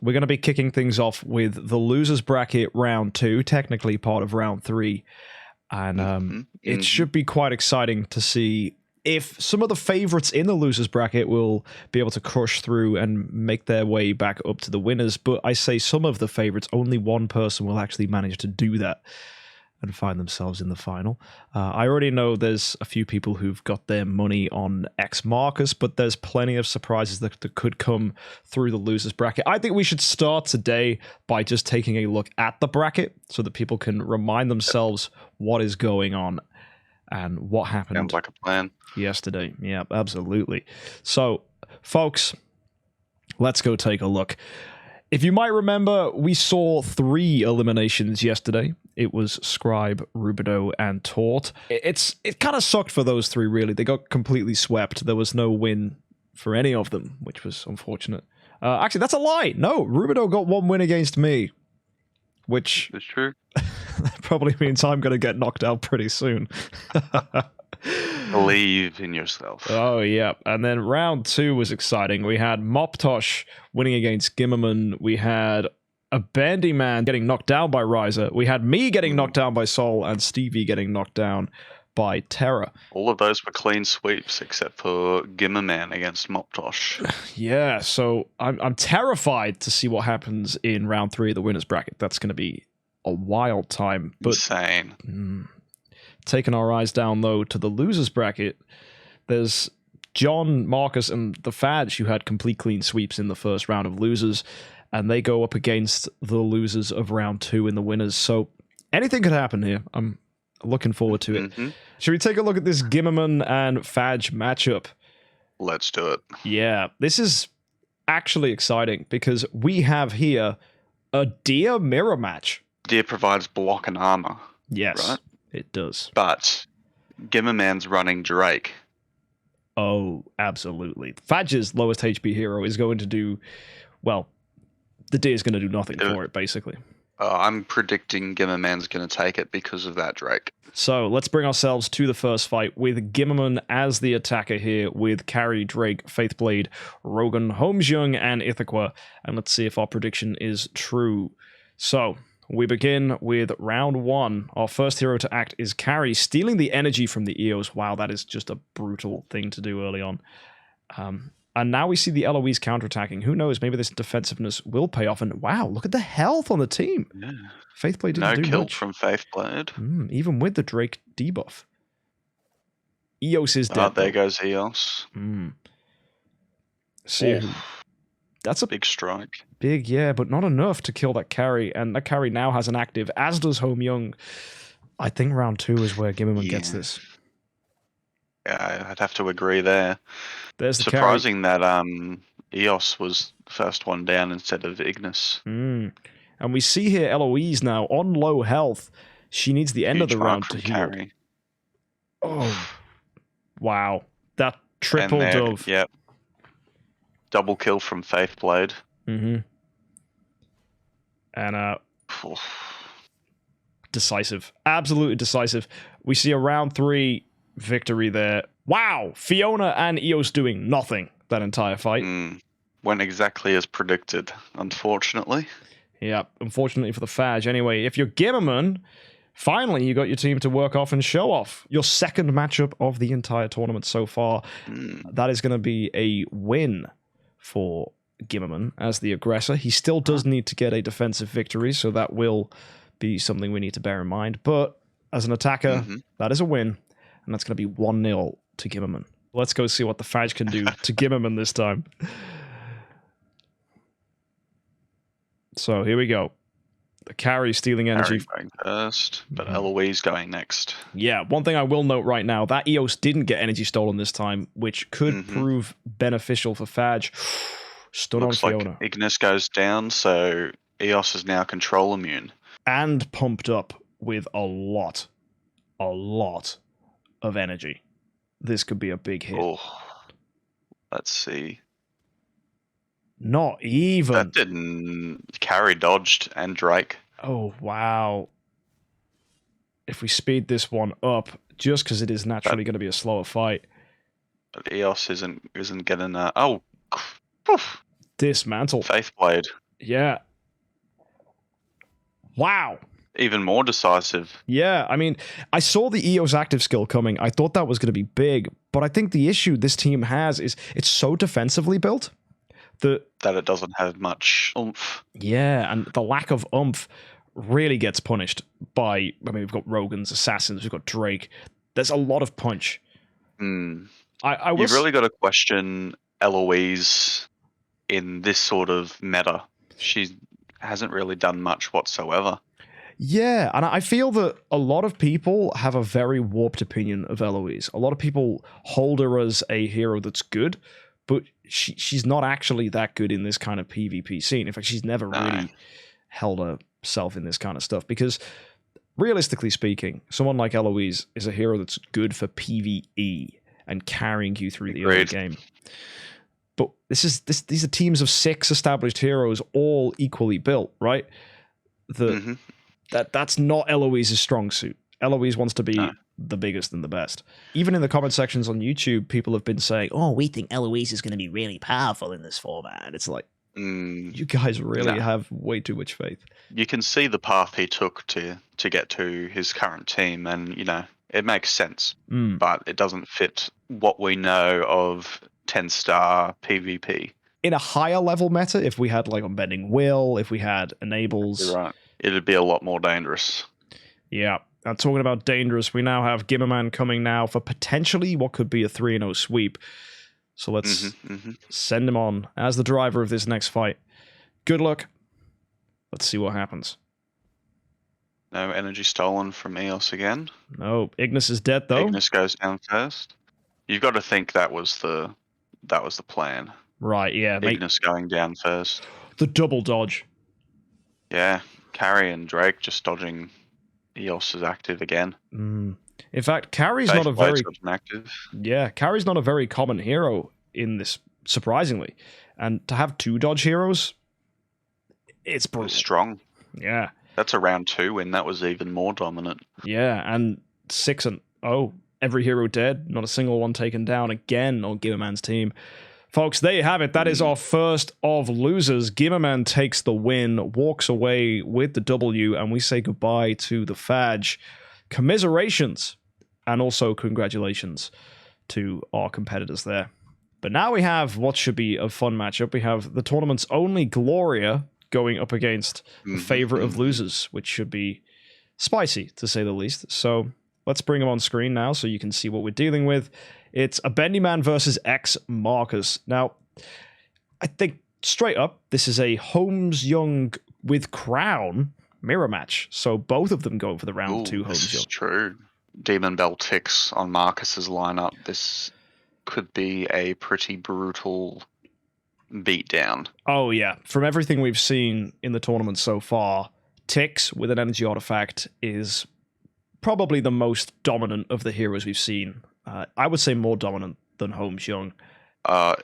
We're going to be kicking things off with the losers bracket round 2, technically part of round 3. And it should be quite exciting to see if some of the favorites in the losers bracket will be able to crush through and make their way back up to the winners. But I say some of the favorites, only one person will actually manage to do that and find themselves in the final. I already know there's a few people who've got their money on X-Marcus, but there's plenty of surprises that could come through the losers bracket. I think we should start today by just taking a look at the bracket so that people can remind themselves what is going on and what happened. Sounds like a plan. Yesterday. Yeah, absolutely. So, folks, let's go take a look. If you might remember, we saw 3 eliminations yesterday. It was Scribe, Rubido, and Tort. It kind of sucked for those 3, really. They got completely swept. There was no win for any of them, which was unfortunate. Actually, that's a lie. No, Rubido got 1 win against me, which It's true. probably means I'm going to get knocked out pretty soon. Believe in yourself. Oh, yeah. And then round 2 was exciting. We had Moptosh winning against Gimmerman. We had a Bendy Man getting knocked down by Ryzer. We had me getting knocked down by Sol and Stewie getting knocked down by Terra. All of those were clean sweeps except for Gimmerman against Moptosh. Yeah, so I'm terrified to see what happens in round 3 of the winners bracket. That's going to be a wild time. But Insane. Taking our eyes down, though, to the losers bracket, there's John, Marcus, and the Fadge who had complete clean sweeps in the first round of losers, and they go up against the losers of round 2 in the winners. So anything could happen here. I'm looking forward to it. Should we take a look at this Gimmerman and Fadge matchup? Let's do it. Yeah, this is actually exciting because we have here a Deer mirror match. Deer provides block and armor. Yes, right? It does. But Gimmerman's running Drake. Oh, absolutely. Fadge's lowest HP hero is going to do, well, the Deer's going to do nothing for it, basically. I'm predicting Gimmerman's going to take it because of that Drake. So let's bring ourselves to the first fight with Gimmerman as the attacker here with Carry, Drake, Faithblade, Rogan, HXXC, and Ithaca. And let's see if our prediction is true. So we begin with round 1. Our first hero to act is Carry, stealing the energy from the EOS. Wow, that is just a brutal thing to do early on. And now we see the LOEs counterattacking. Who knows, maybe this defensiveness will pay off. And wow, look at the health on the team. Yeah. Faithblade didn't do kill much. from Faithblade. Even with the Drake debuff. EOS is dead. There goes EOS. See, that's a big strike. Big, yeah, but not enough to kill that Carry. And that Carry now has an active, as does HXXC. I think round 2 is where Gimmerman gets this. Yeah, I'd have to agree there. There's the surprising that EOS was the first one down instead of Ignis. And we see here Eloise now on low health. She needs the end of the round to heal. Carry. Oh, wow. That triple dove. Yep. Double kill from Faithblade. And decisive. Absolutely decisive. We see a round 3 victory there. Wow! Fiona and EOS doing nothing that entire fight. Went exactly as predicted, unfortunately. Yeah, unfortunately for the Fadge. Anyway, if you're Gimmerman, finally you got your team to work off and show off. Your second matchup of the entire tournament so far. That is going to be a win for Gimmerman as the aggressor. He still does need to get a defensive victory, so that will be something we need to bear in mind. But as an attacker, that is a win. And that's going to be 1-0 to Gimmerman. Let's go see what the Fadge can do to Gimmerman this time. So here we go. The Carry stealing energy. Carry going first, but Eloise going next. Yeah, one thing I will note right now, that EOS didn't get energy stolen this time, which could prove beneficial for Fadge. Stun on Fiona. Like Ignis goes down, so EOS is now control immune. And pumped up with a lot of energy. This could be a big hit. Oh, let's see. Not even. That didn't. Carry dodged and Drake. Oh, wow. If we speed this one up, just because it is naturally going to be a slower fight. But EOS isn't getting a... Dismantle. Faithblade. Yeah. Wow. Even more decisive. Yeah, I mean, I saw the EOS active skill coming. I thought that was going to be big, but I think the issue this team has is it's so defensively built that it doesn't have much oomph. Yeah, and the lack of oomph really gets punished by, I mean, we've got Rogan's Assassins, we've got Drake. There's a lot of punch. You've really got to question Eloise in this sort of meta. She hasn't really done much whatsoever. Yeah, and I feel that a lot of people have a very warped opinion of Eloise. A lot of people hold her as a hero that's good, but she's not actually that good in this kind of PvP scene. In fact, she's never really held herself in this kind of stuff, because realistically speaking, someone like Eloise is a hero that's good for PvE and carrying you through the early game. But these are teams of 6 established heroes, all equally built, right? That's not Eloise's strong suit. Eloise wants to be the biggest and the best. Even in the comment sections on YouTube, people have been saying, "Oh, we think Eloise is going to be really powerful in this format." It's like, you guys really have way too much faith. You can see the path he took to get to his current team, and it makes sense. But it doesn't fit what we know of 10-star PvP. In a higher level meta, if we had like Unbending Will, if we had Enables, you're right, it'd be a lot more dangerous. Yeah. And talking about dangerous, we now have Gimmerman coming now for potentially what could be a 3-0 sweep. So let's send him on as the driver of this next fight. Good luck. Let's see what happens. No energy stolen from EOS again. No, Ignis is dead though. Ignis goes down first. You've got to think that was the plan. Right, yeah. Ignis going down first. The double dodge. Yeah, Carrie and Drake just dodging EOS is active again. In fact, Carrie's not a very active. Yeah, Carrie's not a very common hero in this, surprisingly. And to have 2 dodge heroes, it's brutal. It's strong. Yeah. That's a round 2 win. That was even more dominant. Yeah, and 6-0. Every hero dead, not a single one taken down again on Gimmerman's team. Folks, there you have it. That is our first of losers. Gimmerman takes the win, walks away with the W, and we say goodbye to the Fadge. Commiserations, and also congratulations to our competitors there. But now we have what should be a fun matchup. We have the tournament's only Gloria going up against the favorite of losers, which should be spicy, to say the least. So let's bring him on screen now so you can see what we're dealing with. It's a Bendy Man versus X-Marcus. Now, I think straight up, this is a Holmes Young with Crown mirror match. So both of them going for the round 2 Holmes Young. True. Demon Bell ticks on Marcus's lineup. This could be a pretty brutal beatdown. Oh, yeah. From everything we've seen in the tournament so far, Tix with an energy artifact is probably the most dominant of the heroes we've seen. I would say more dominant than Holmes Young.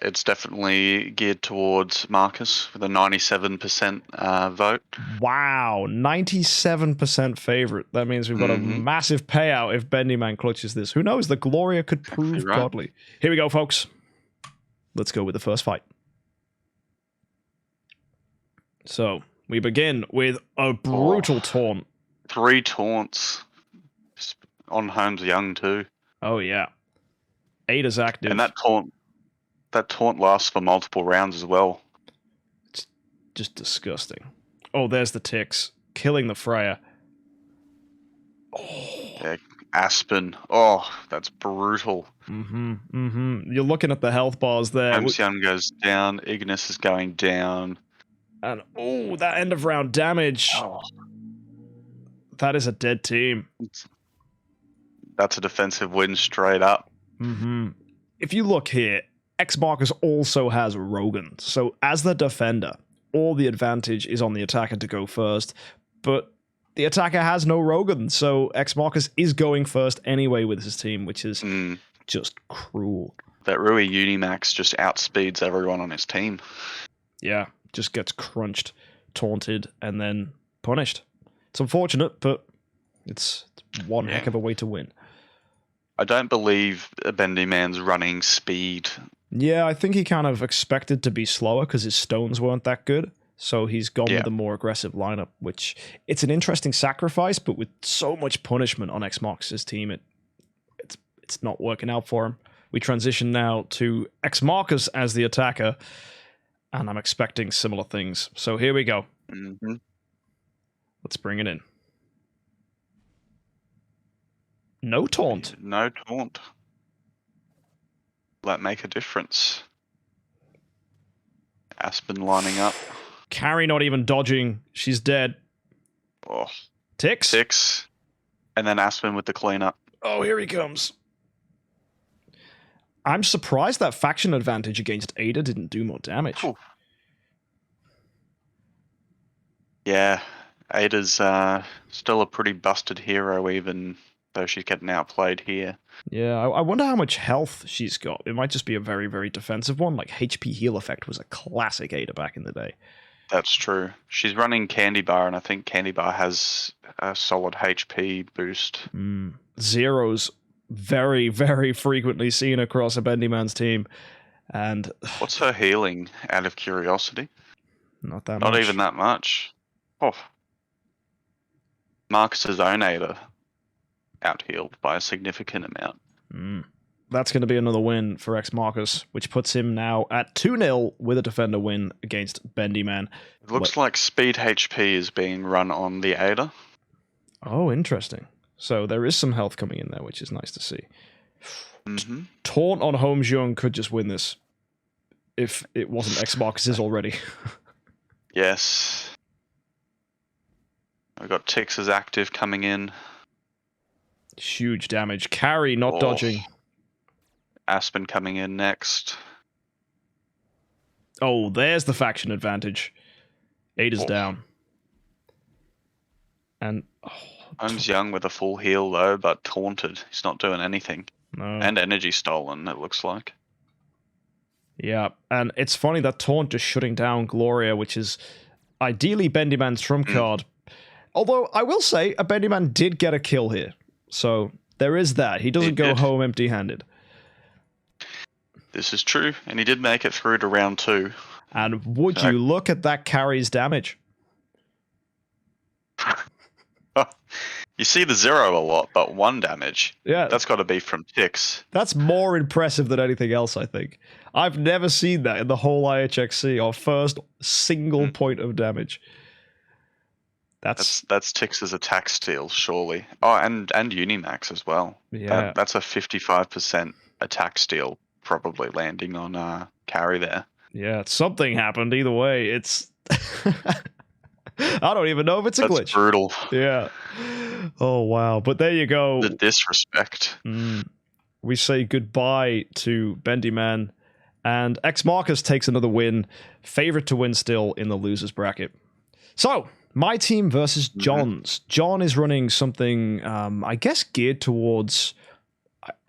It's definitely geared towards Marcus with a 97% vote. Wow, 97% favorite. That means we've got a massive payout if Bendy Man clutches this. Who knows? The Gloria could prove godly. Here we go, folks. Let's go with the first fight. So, we begin with a brutal taunt. 3 taunts on Holmes Young too. Oh yeah. 8 is active. And that taunt lasts for multiple rounds as well. It's just disgusting. Oh, there's the ticks. Killing the Freya. Oh. Yeah, Aspen. Oh, that's brutal. You're looking at the health bars there. Holmes Young goes down. Ignis is going down. And that end of round damage. Oh. That is a dead team. That's a defensive win straight up. If you look here, X-Marcus also has Rogan. So as the defender, all the advantage is on the attacker to go first. But the attacker has no Rogan, so X-Marcus is going first anyway with his team, which is just cruel. That Rui Unimax just outspeeds everyone on his team. Yeah, just gets crunched, taunted, and then punished. It's unfortunate, but it's one heck of a way to win. I don't believe Bendy Man's running speed. Yeah, I think he kind of expected to be slower because his stones weren't that good. So he's gone with a more aggressive lineup, which it's an interesting sacrifice, but with so much punishment on X-Marcus' team, it's not working out for him. We transition now to X-Marcus as the attacker, and I'm expecting similar things. So here we go. Mm-hmm. Let's bring it in. No taunt. No taunt. Will that make a difference? Aspen lining up. Carrie not even dodging. She's dead. Oh. Tix? Tix. And then Aspen with the cleanup. Oh, here he comes. I'm surprised that faction advantage against Ada didn't do more damage. Ooh. Yeah, Ada's still a pretty busted hero, even though she's getting outplayed here. Yeah, I wonder how much health she's got. It might just be a very, very defensive one. Like, HP heal effect was a classic Ada back in the day. That's true. She's running Candy Bar, and I think Candy Bar has a solid HP boost. Zero's very, very frequently seen across a Bendy Man's team. And what's her healing, out of curiosity? Not that much. Not even that much. Oh. Marcus's own Ada out-healed by a significant amount. That's going to be another win for X-Marcus, which puts him now at 2-0 with a defender win against Bendy Man. It looks like speed HP is being run on the Ada. Oh, interesting. So there is some health coming in there, which is nice to see. Taunt on HomeJung could just win this if it wasn't X-Marcus's already. Yes. We've got Tix's active coming in. Huge damage. Carry not dodging. Aspen coming in next. Oh, there's the faction advantage. Ada's down. And Holmes Young with a full heal though, but taunted. He's not doing anything. No. And energy stolen, it looks like. Yeah, and it's funny that taunt just shutting down Gloria, which is ideally Bendy Man's trump card. Although I will say a Bendy Man did get a kill here. So there is that. He doesn't go home empty-handed. This is true, and he did make it through to round 2. And would you look at that carry's damage? You see the 0 a lot, but 1 damage. Yeah. That's got to be from Tix. That's more impressive than anything else, I think. I've never seen that in the whole IHXC, our first single point of damage. That's Tix's attack steal, surely. Oh, and Unimax as well. Yeah. That's a 55% attack steal, probably landing on carry there. Yeah, something happened either way. It's... I don't even know if it's a glitch. That's brutal. Yeah. Oh, wow. But there you go. The disrespect. We say goodbye to Bendy Man, and X-Marcus takes another win. Favorite to win still in the losers bracket. So, my team versus John's. John is running something, I guess, geared towards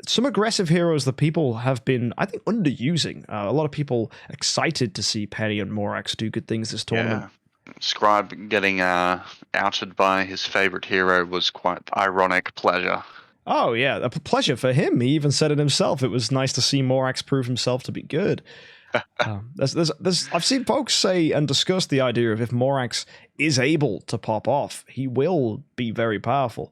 some aggressive heroes that people have been, I think, underusing. A lot of people excited to see Penny and Morax do good things this tournament. Yeah. Scribe getting outed by his favorite hero was quite ironic pleasure. Oh, yeah, a pleasure for him. He even said it himself. It was nice to see Morax prove himself to be good. I've seen folks say and discuss the idea of if Morax is able to pop off, he will be very powerful.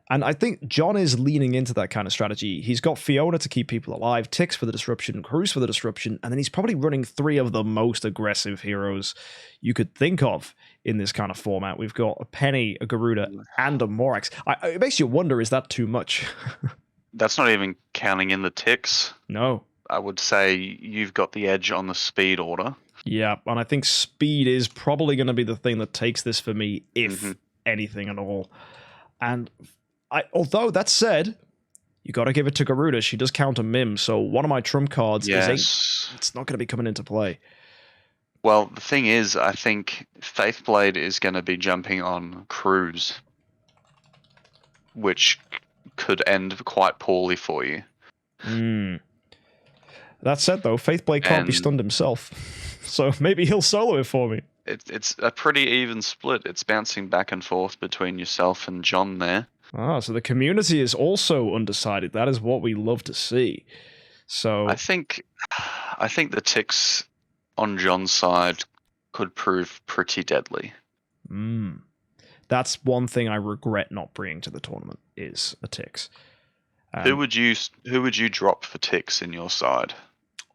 And I think John is leaning into that kind of strategy. He's got Fiona to keep people alive, Tix for the disruption, Cruz for the disruption, and then he's probably running 3 of the most aggressive heroes you could think of in this kind of format. We've got a Penny, a Garuda, and a Morax. It makes you wonder, is that too much? That's not even counting in the Tix. No. I would say you've got the edge on the speed order. Yeah, and I think speed is probably going to be the thing that takes this for me, if anything at all. And... although that said, you got to give it to Garuda. She does counter Mim, so one of my trump cards it's not going to be coming into play. Well, the thing is, I think Faithblade is going to be jumping on Cruz, which could end quite poorly for you. That said, though, Faithblade can't be stunned himself, so maybe he'll solo it for me. It's a pretty even split. It's bouncing back and forth between yourself and John there. Ah, so the community is also undecided. That is what we love to see. So I think the Tix on John's side could prove pretty deadly. That's one thing I regret not bringing to the tournament is a Tix. Who would you drop for Tix in your side?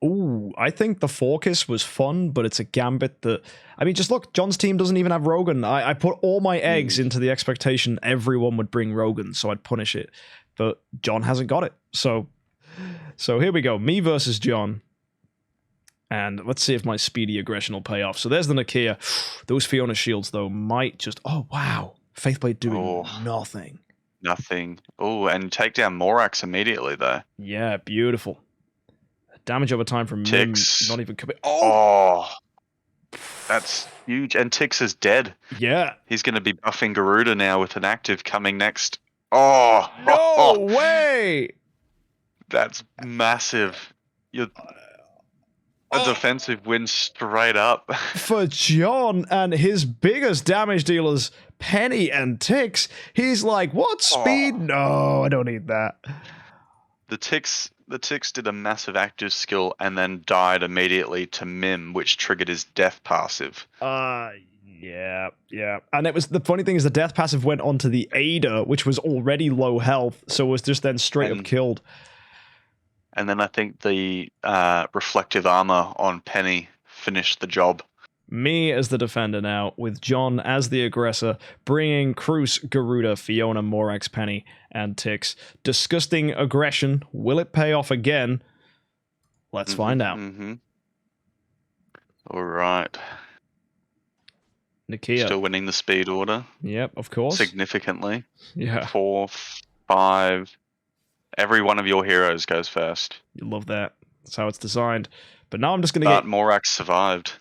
Ooh, I think the Focus was fun, but it's a gambit that... I mean, just look, John's team doesn't even have Rogan. I put all my eggs into the expectation everyone would bring Rogan, so I'd punish it. But John hasn't got it. So here we go. Me versus John. And let's see if my speedy aggression will pay off. So there's the Nakia. Those Fiona shields, though, might just... Oh, wow. Faithblade doing nothing. Nothing. Oh, and take down Morax immediately, though. Yeah, beautiful. Damage over time from Tix. Mim, not even... That's huge. And Tix is dead. Yeah. He's going to be buffing Garuda now with an active coming next. No way! That's massive. A defensive win straight up. For John and his biggest damage dealers, Penny and Tix, he's like, what speed? No, I don't need that. The Tix did a massive active skill and then died immediately to Mim, which triggered his death passive. Yeah. And it was the funny thing is the death passive went onto the Ada, which was already low health, so it was just then straight up killed. And then I think the reflective armor on Penny finished the job. Me as the defender now, with John as the aggressor, bringing Cruz, Garuda, Fiona, Morax, Penny, and Tix. Disgusting aggression. Will it pay off again? Let's find out. All right. Nakia. Still winning the speed order. Yep, of course. Significantly. Yeah. 4, 5... Every one of your heroes goes first. You love that. That's how it's designed. But now I'm just going to get... Morax survived.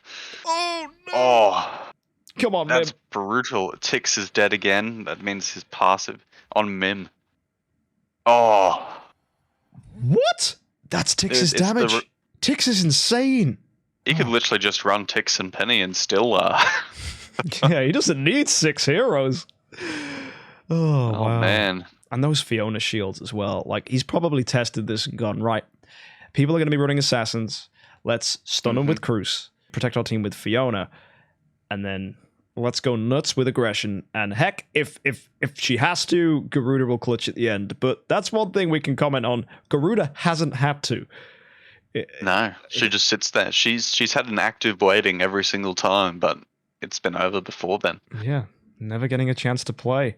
Oh, no! Oh! Come on, That's Mim. brutal. Tix is dead again. That means his passive on Mim. Oh! What? That's Tix's damage. Tix is insane. He could literally just run Tix and Penny and still... Yeah, he doesn't need 6 heroes. Oh, wow. Man. And those Fiona shields as well. Like, he's probably tested this and gone, right, people are going to be running assassins. Let's stun them with Cruz, protect our team with Fiona, and then let's go nuts with aggression. And heck, if she has to, Garuda will clutch at the end. But that's one thing we can comment on. Garuda hasn't had to. No, she just sits there. She's had an active waiting every single time, but it's been over before then. Yeah, never getting a chance to play.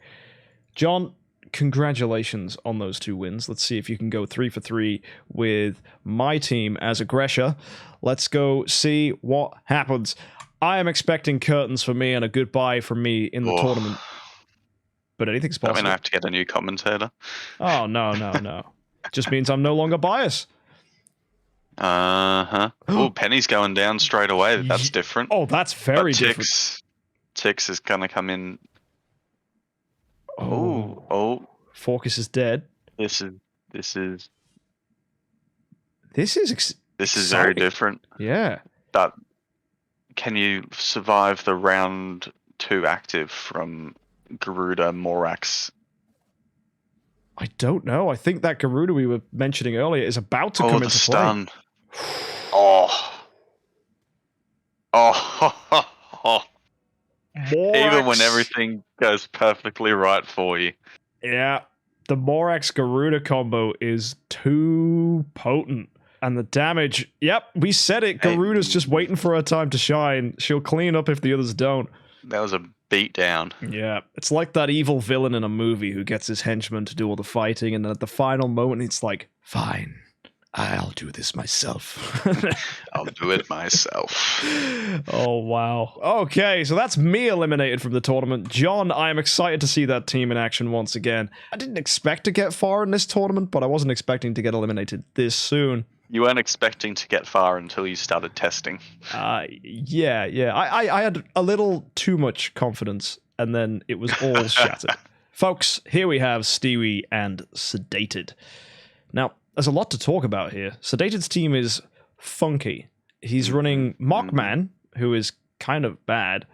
John, congratulations on those 2 wins. Let's see if you can go 3 for 3 with my team as aggressor. Let's go see what happens. I am expecting curtains for me and a goodbye from me in the tournament. But anything's possible. I mean, I have to get a new commentator. Oh, no. Just means I'm no longer biased. Oh, Penny's going down straight away. That's different. Oh, that's very different. Tix is going to come in. Oh. Focus is dead. This is very different. Yeah. But can you survive the round 2 active from Garuda, Morax? I don't know. I think that Garuda we were mentioning earlier is about to come into stun. play. Morax. Even when everything goes perfectly right for you. Yeah. The Morax Garuda combo is too potent. And the damage, yep, we said it. Garuda's just waiting for her time to shine. She'll clean up if the others don't. That was a beatdown. Yeah, it's like that evil villain in a movie who gets his henchmen to do all the fighting, and then at the final moment, it's like, fine, I'll do this myself. I'll do it myself. Oh, wow. Okay, so that's me eliminated from the tournament. John, I am excited to see that team in action once again. I didn't expect to get far in this tournament, but I wasn't expecting to get eliminated this soon. You weren't expecting to get far until you started testing. Yeah. I had a little too much confidence, and then it was all shattered. Folks, here we have Stewie and Sedated. Now, there's a lot to talk about here. Sedated's team is funky. He's running Mockman, who is kind of bad,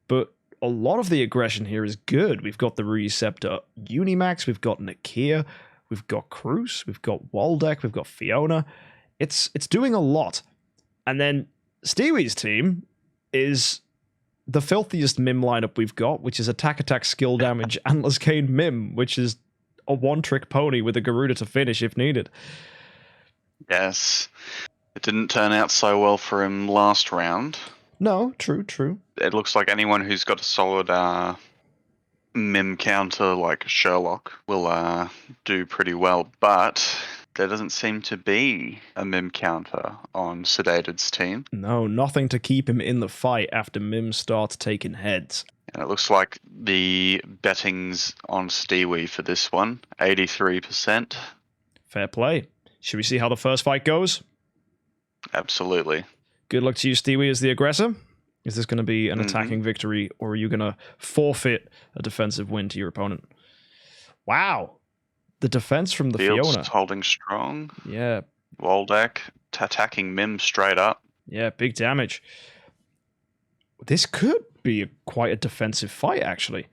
but a lot of the aggression here is good. We've got the Receptor Unimax, we've got Nakia, we've got Cruz, we've got Waldeck, we've got Fiona. It's doing a lot. And then Stewie's team is the filthiest Mim lineup we've got, which is attack, skill damage, Antlers Cane Mim, which is a one-trick pony with a Garuda to finish if needed. Yes. It didn't turn out so well for him last round. No, true. It looks like anyone who's got a solid Mim counter like Sherlock will do pretty well, but there doesn't seem to be a Mim counter on Sedated's team. No, nothing to keep him in the fight after Mim starts taking heads. And it looks like the betting's on Stewie for this one, 83%. Fair play. Should we see how the first fight goes? Absolutely. Good luck to you, Stewie, as the aggressor. Is this going to be an attacking victory, or are you going to forfeit a defensive win to your opponent? Wow. The defense from the Fields Fiona. Holding strong. Yeah. Waldeck attacking Mim straight up. Yeah, big damage. This could be quite a defensive fight, actually.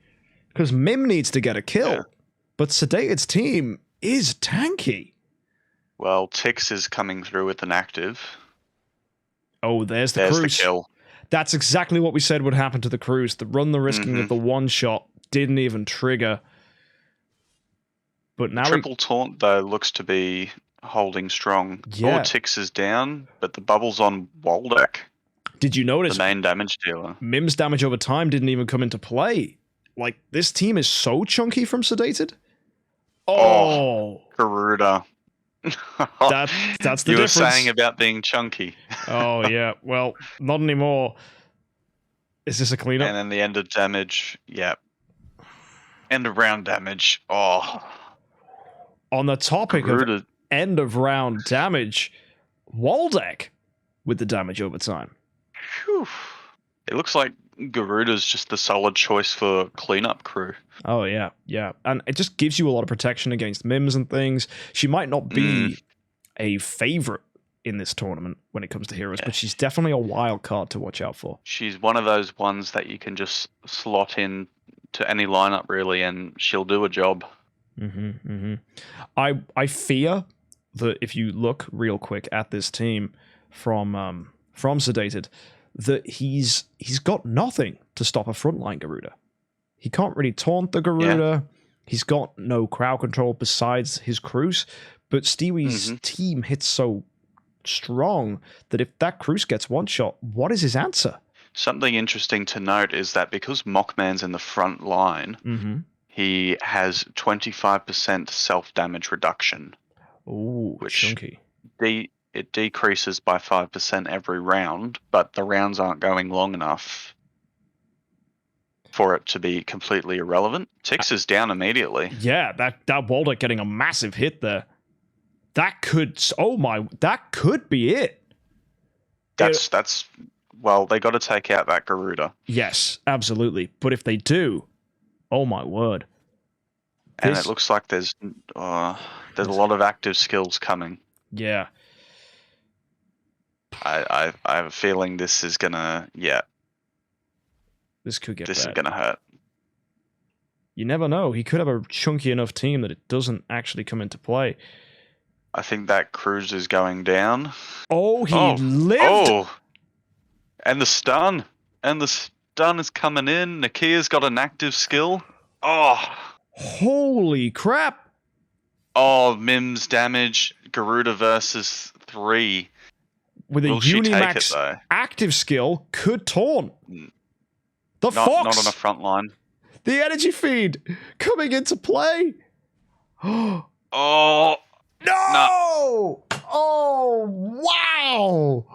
Because Mim needs to get a kill. But Sedated's team is tanky. Well, Tix is coming through with an active. Oh, there's the There's cruise. the kill. That's exactly what we said would happen to the cruise. The run the risking of the one shot didn't even trigger. But now Triple taunt, though, looks to be holding strong. Yeah. All Tix is down, but the bubble's on Waldeck. Did you notice The main damage dealer. Mim's damage over time didn't even come into play? Like, this team is so chunky from Sedated. Oh. Garuda. That's the you difference. were saying about being chunky. Oh, yeah. Well, not anymore. Is this a cleanup? And then the end of damage. Yeah. End of round damage. Oh. On the topic Garuda. of end of round damage, Waldeck with the damage over time. Whew. It looks like Garuda's just the solid choice for cleanup crew. Oh, yeah. And it just gives you a lot of protection against Mims and things. She might not be a favorite in this tournament when it comes to heroes, but she's definitely a wild card to watch out for. She's one of those ones that you can just slot in to any lineup, really, and she'll do a job. I fear that if you look real quick at this team from Sedated, that he's got nothing to stop a frontline Garuda. He can't really taunt the Garuda. Yeah. He's got no crowd control besides his cruise. But Stewie's team hits so strong that if that cruise gets one shot, what is his answer? Something interesting to note is that because Mockman's in the front line, he has 25% self-damage reduction. Ooh, which chunky. It decreases by 5% every round, but the rounds aren't going long enough for it to be completely irrelevant. Tix is down immediately. Yeah, that Waldeck getting a massive hit there. That could be it. That's well, they got to take out that Garuda. Yes, absolutely. But if they do, oh my word. And it looks like there's a lot of active skills coming. Yeah. I have a feeling this is gonna This could get This bad. is gonna hurt. You never know. He could have a chunky enough team that it doesn't actually come into play. I think that cruise is going down. Oh, he lived! Oh! And the stun. And the stun is coming in. Nakia's got an active skill. Oh! Holy crap! Oh, Mims damage. Garuda versus 3. With a Will she take Unimax it, though? active skill, could taunt. The Not Fox! on the front line. The energy feed coming into play. Oh! No! Oh, wow!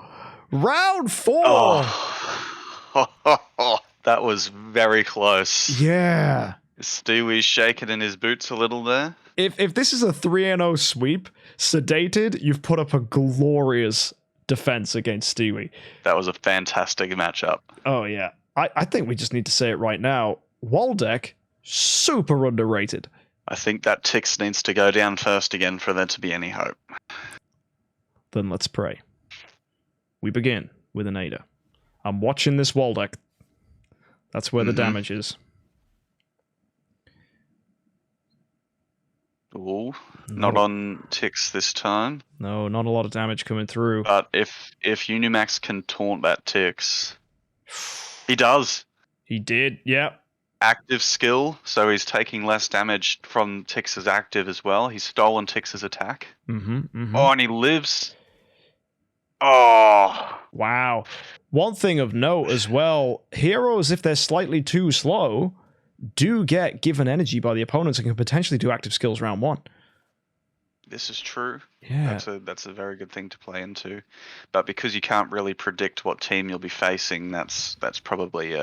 Round 4. Oh. That was very close. Yeah. Stewie's shaking in his boots a little there. If this is a 3-0 sweep, Sedated, you've put up a glorious defense against Stewie. That was a fantastic matchup. Oh, yeah. I think we just need to say it right now. Waldeck, super underrated. I think that Tix needs to go down first again for there to be any hope. Then let's pray. We begin with an Ada. I'm watching this Waldeck. That's where the damage is. Ooh, not on Tix this time. No, not a lot of damage coming through. But if Unimax can taunt that Tix, He does. He did, yeah. Active skill, so he's taking less damage from Tix's active as well. He's stolen Tix's attack. Oh, and he lives. Oh. Wow. One thing of note as well, heroes, if they're slightly too slow, do get given energy by the opponents and can potentially do active skills round 1. This is true. Yeah. That's a very good thing to play into. But because you can't really predict what team you'll be facing, that's probably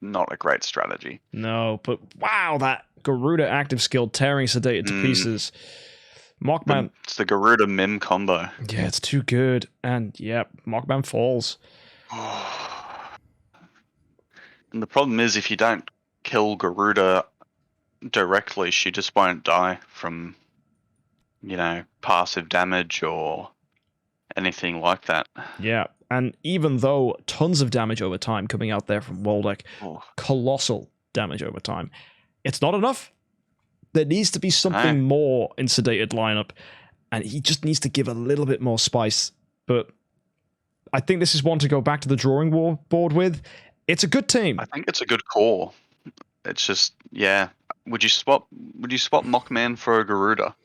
not a great strategy. No, but wow, that Garuda active skill tearing Sedated to pieces. Mockman. It's the Garuda Mim combo. Yeah, it's too good. And yeah, Mockman falls. And the problem is, if you don't kill Garuda directly, she just won't die from, passive damage or anything like that. Yeah, and even though tons of damage over time coming out there from Waldeck, colossal damage over time, it's not enough. There needs to be something more in Sedated lineup, and he just needs to give a little bit more spice. But I think this is one to go back to the drawing board with. It's a good team. I think it's a good core. It's just, yeah. Would you swap Mockman for a Garuda?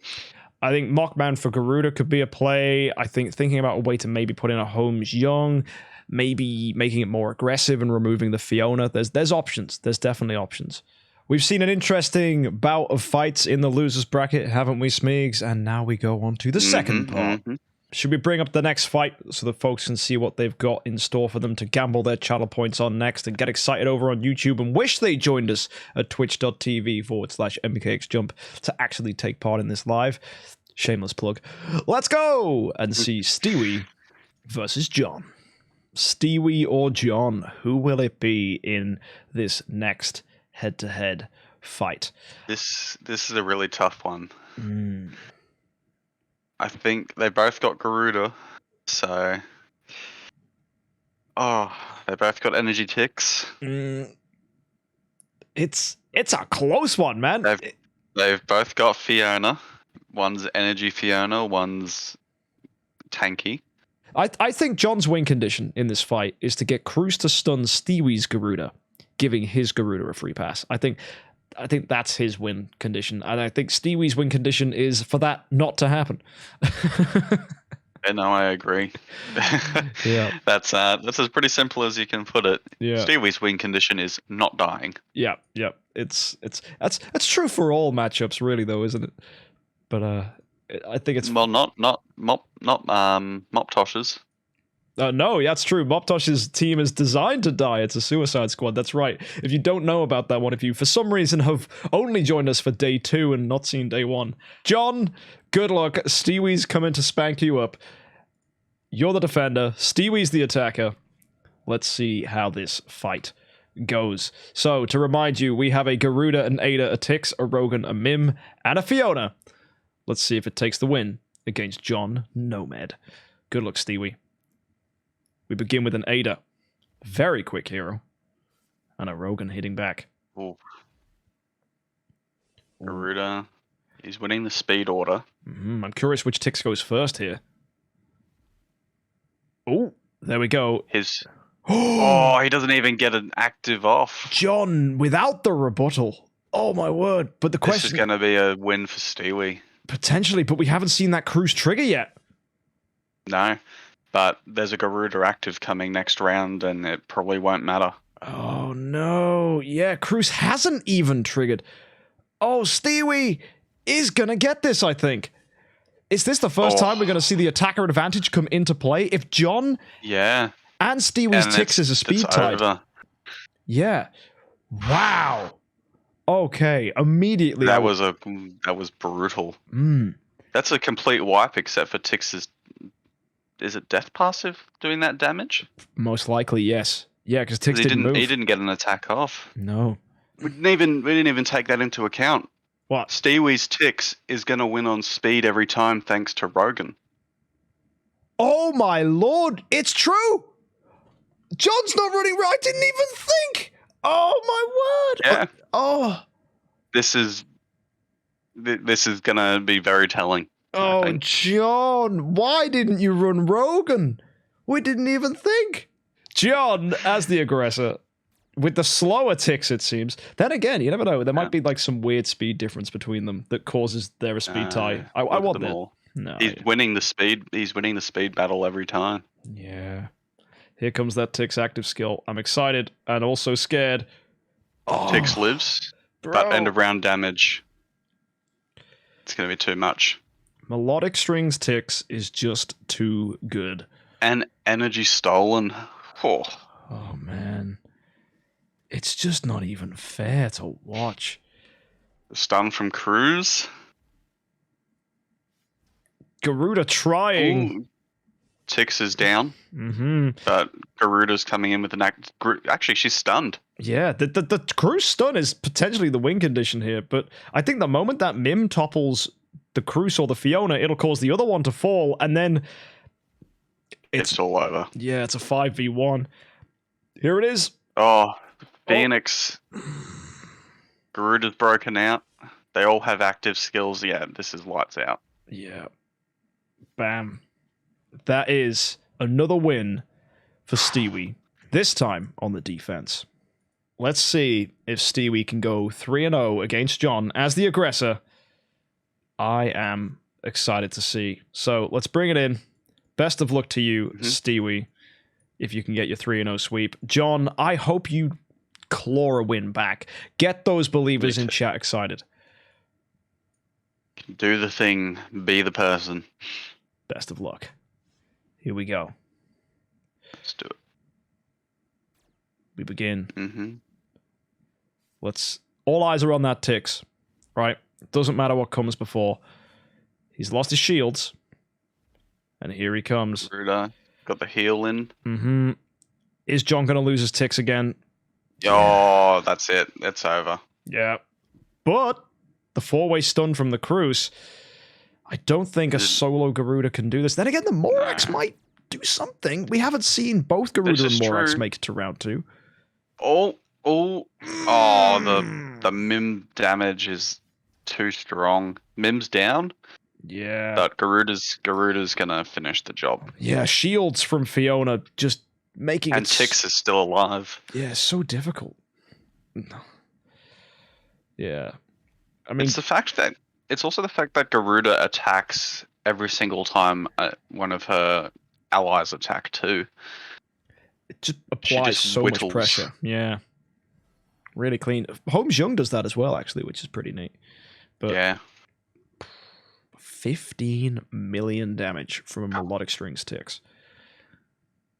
I think Mockman for Garuda could be a play. I think thinking about a way to maybe put in a Holmes Young, maybe making it more aggressive and removing the Fiona. There's options. There's definitely options. We've seen an interesting bout of fights in the losers bracket, haven't we, Smeegs? And now we go on to the second part. Should we bring up the next fight so that folks can see what they've got in store for them to gamble their channel points on next and get excited over on YouTube and wish they joined us at twitch.tv/MKxJUMP to actually take part in this live? Shameless plug. Let's go and see Stewie versus John. Stewie or John, who will it be in this next head-to-head fight? This is a really tough one. I think they both got Garuda, so they both got energy ticks. It's a close one, man. They've both got Fiona. One's energy Fiona, one's tanky. I think John's win condition in this fight is to get Cruz to stun Stewie's Garuda, giving his Garuda a free pass. I think that's his win condition, and I think Stewie's win condition is for that not to happen. No, I agree. Yeah, that's as pretty simple as you can put it. Yeah, Stewie's win condition is not dying. Yeah. That's true for all matchups, really, though, isn't it? But I think it's not Moptosh's. No, that's true. Moptosh's team is designed to die. It's a suicide squad. That's right. If you don't know about that one, if you for some reason have only joined us for day 2 and not seen day 1, John, good luck. Stewie's coming to spank you up. You're the defender. Stewie's the attacker. Let's see how this fight goes. So, to remind you, we have a Garuda, an Ada, a Tix, a Rogan, a Mim, and a Fiona. Let's see if it takes the win against John Nomad. Good luck, Stewie. We begin with an Ada. Very quick hero. And a Rogan hitting back. Ooh. Garuda. He's winning the speed order. I'm curious which Tix goes first here. Oh, there we go. He doesn't even get an active off. John, without the rebuttal. Oh, my word. But the question... This is going to be a win for Stewie. Potentially, but we haven't seen that Cruz trigger yet. No. But there's a Garuda active coming next round, and it probably won't matter. Oh, no. Yeah, Cruz hasn't even triggered. Oh, Stewie is going to get this, I think. Is this the first time we're going to see the attacker advantage come into play? If John and Stewie's Tix is a speed type. Yeah. Wow. Okay, immediately. That was brutal. That's a complete wipe, except for Tix's... Is it death passive doing that damage? Most likely, yes. Yeah, because Tix didn't move. He didn't get an attack off. No. We didn't even take that into account. What? Stewie's Tix is going to win on speed every time thanks to Rogan. Oh my lord, it's true! John's not running right, I didn't even think! Oh my word! Yeah. Oh. This is going to be very telling. Oh, John, why didn't you run Rogan? We didn't even think. John as the aggressor with the slower ticks, it seems. Then again, you never know. There might be like some weird speed difference between them that causes there a speed tie. I want that. No, he's winning the speed. He's winning the speed battle every time. Yeah. Here comes that Tix active skill. I'm excited and also scared. Oh, Tix lives, but end of round damage. It's going to be too much. Melodic Strings Tix is just too good. And energy stolen. Oh man. It's just not even fair to watch. The stun from Cruz. Garuda trying. Ooh. Tix is down. But Garuda's coming in with an act. Actually, she's stunned. Yeah, the Cruz stun is potentially the win condition here, but I think the moment that Mim topples the Cruz or the Fiona, it'll cause the other one to fall, and then it's all over. Yeah, it's a 5v1. Here it is. Oh, Phoenix. Garuda's broken out. They all have active skills. Yeah, this is lights out. Yeah. Bam. That is another win for Stewie. This time on the defense. Let's see if Stewie can go 3-0 against John as the aggressor. I am excited to see. So let's bring it in. Best of luck to you, Stewie, if you can get your 3-0 sweep. John, I hope you claw a win back. Get those believers in chat excited. Do the thing. Be the person. Best of luck. Here we go. Let's do it. We begin. All eyes are on that Tix, right? Doesn't matter what comes before. He's lost his shields. And here he comes. Garuda got the heal in. Is John going to lose his Tix again? Oh, that's it. It's over. Yeah. But the 4-way stun from the Cruz, I don't think a solo Garuda can do this. Then again, the Morax might do something. We haven't seen both Garuda and Morax make it to round 2. The Mim damage is too strong. Mim's down. Yeah. But Garuda's gonna finish the job. Yeah, shields from Fiona just making and Tix is still alive. Yeah, so difficult. Yeah. I mean, it's also the fact that Garuda attacks every single time one of her allies attack too. It just applies so much pressure. Yeah. Really clean. HXJUMP does that as well, actually, which is pretty neat. But yeah. 15 million damage from a melodic strings Tix.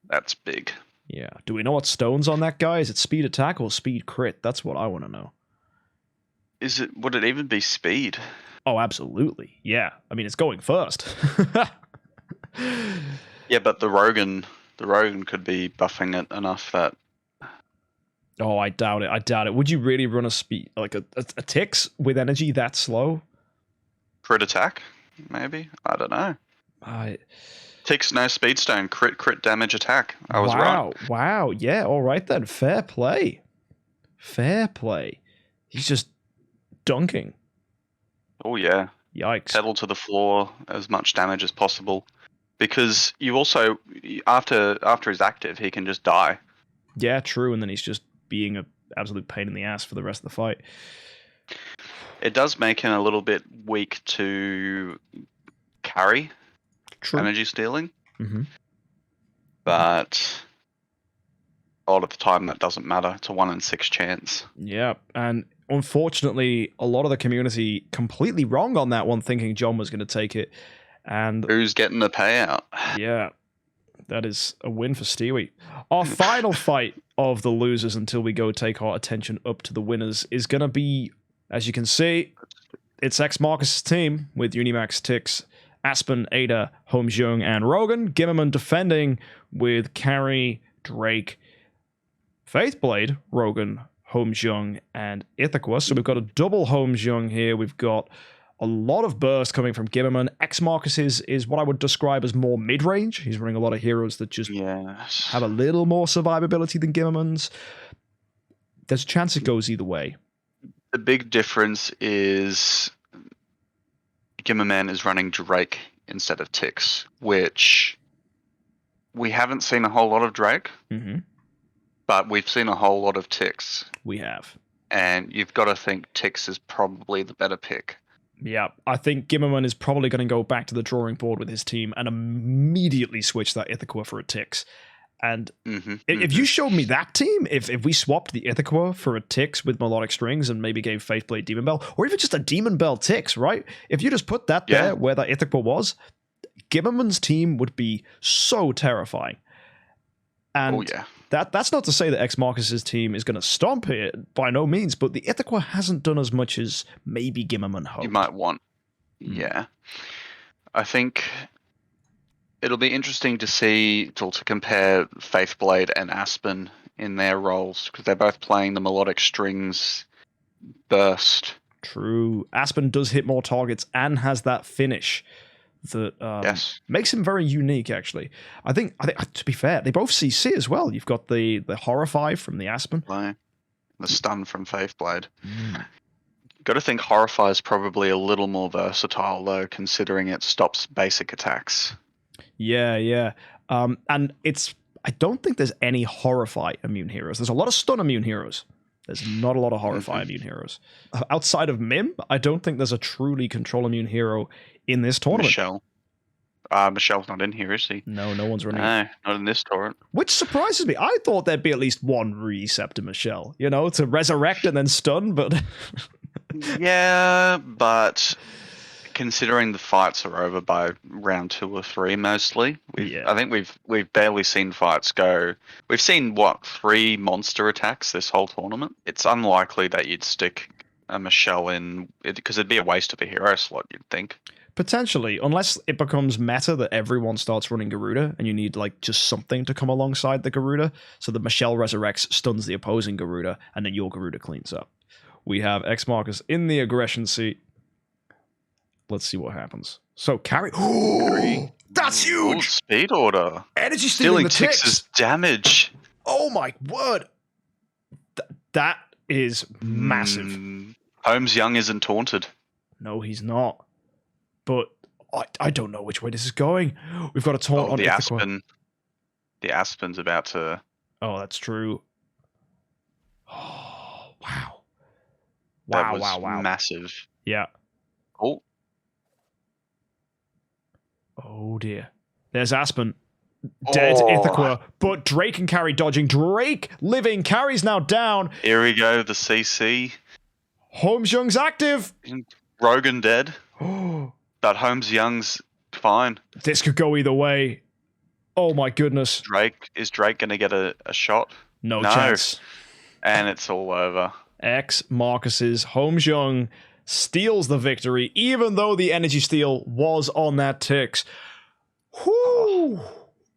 That's big. Yeah. Do we know what stone's on that guy? Is it speed attack or speed crit? That's what I want to know. Would it even be speed? Oh, absolutely. Yeah. I mean, it's going first. Yeah, but the Rogan could be buffing it enough that. Oh, I doubt it. Would you really run a speed like a Tix with energy that slow? Crit attack, maybe. I don't know. Tix no speed stone, crit damage attack. I was right. Wow. Yeah. All right then. Fair play. He's just dunking. Oh yeah. Yikes. Pedal to the floor, as much damage as possible. Because you also, after he's active, he can just die. Yeah, true, and then he's just being an absolute pain in the ass for the rest of the fight. It does make him a little bit weak to carry energy stealing. But a lot of the time that doesn't matter. It's a 1 in 6 chance. Yeah, and unfortunately, a lot of the community completely wrong on that one, thinking John was going to take it. And who's getting the payout? Yeah, that is a win for Stewie. Our final fight of the losers until we go take our attention up to the winners is going to be, as you can see, it's X-Marcus' team with Unimax, Tix, Aspen, Ada, HXJUMP, and Rogan. Gimmerman defending with Carrie, Drake, Faithblade, Rogan, HXJUMP, and Ithaca. So we've got a double HXJUMP here. We've got a lot of burst coming from Gimmerman. X-Marcus is what I would describe as more mid-range. He's running a lot of heroes that just have a little more survivability than Gimmerman's. There's a chance it goes either way. The big difference is Gimmerman is running Drake instead of Tix, which we haven't seen a whole lot of Drake, but we've seen a whole lot of Tix. We have. And you've got to think Tix is probably the better pick. Yeah, I think Gimmerman is probably going to go back to the drawing board with his team and immediately switch that Ithaca for a Tix. And if you showed me that team, if we swapped the Ithaca for a Tix with melodic strings and maybe gave Faithblade Demon Bell, or even just a Demon Bell Tix, right? If you just put that there where that Ithaca was, Gimmerman's team would be so terrifying. And that's not to say that X-Marcus's team is going to stomp here, by no means, but the Ithaca hasn't done as much as maybe Gimmerman hoped. You might want. Yeah. I think it'll be interesting to see, to compare Faithblade and Aspen in their roles, because they're both playing the melodic strings burst. True. Aspen does hit more targets and has that finish that makes him very unique, actually. I think, to be fair, they both CC as well. You've got the Horrify from the Aspen. The Stun from Faithblade. Got to think Horrify is probably a little more versatile, though, considering it stops basic attacks. Yeah. And I don't think there's any Horrify immune heroes. There's a lot of stun immune heroes. There's not a lot of Horrify immune heroes. Outside of Mim, I don't think there's a truly control immune hero in this tournament. Michelle. Michelle's not in here, is she? No one's running. No, not in this torrent. Which surprises me. I thought there'd be at least one Recept to Michelle, to resurrect and then stun, but... Yeah, but considering the fights are over by round 2 or 3 mostly, I think we've barely seen fights go. We've seen, 3 monster attacks this whole tournament? It's unlikely that you'd stick a Michelle in, because it'd be a waste of a hero slot, you'd think. Potentially, unless it becomes meta that everyone starts running Garuda and you need just something to come alongside the Garuda, so that Michelle resurrects, stuns the opposing Garuda, and then your Garuda cleans up. We have X-Marcus in the aggression seat. Let's see what happens. So carry. That's huge! Ooh, speed order. Energy stealing the Tix's damage. Oh my word. That is massive. Holmes Young isn't taunted. No, he's not. But I don't know which way this is going. We've got a taunt on the Aspen. The Aspen's about to... Oh, that's true. Oh, wow. That was massive. Yeah. Oh, dear. There's Aspen. Dead Ithaca. But Drake can carry dodging. Drake living. Carries now down. Here we go. The CC. Holmes Young's active. Rogan dead. But Holmes Young's fine. This could go either way. Oh, my goodness. Is Drake going to get a shot? No chance. And it's all over. X-Marcus's Holmes Young steals the victory, even though the energy steal was on that Tix. Whoo!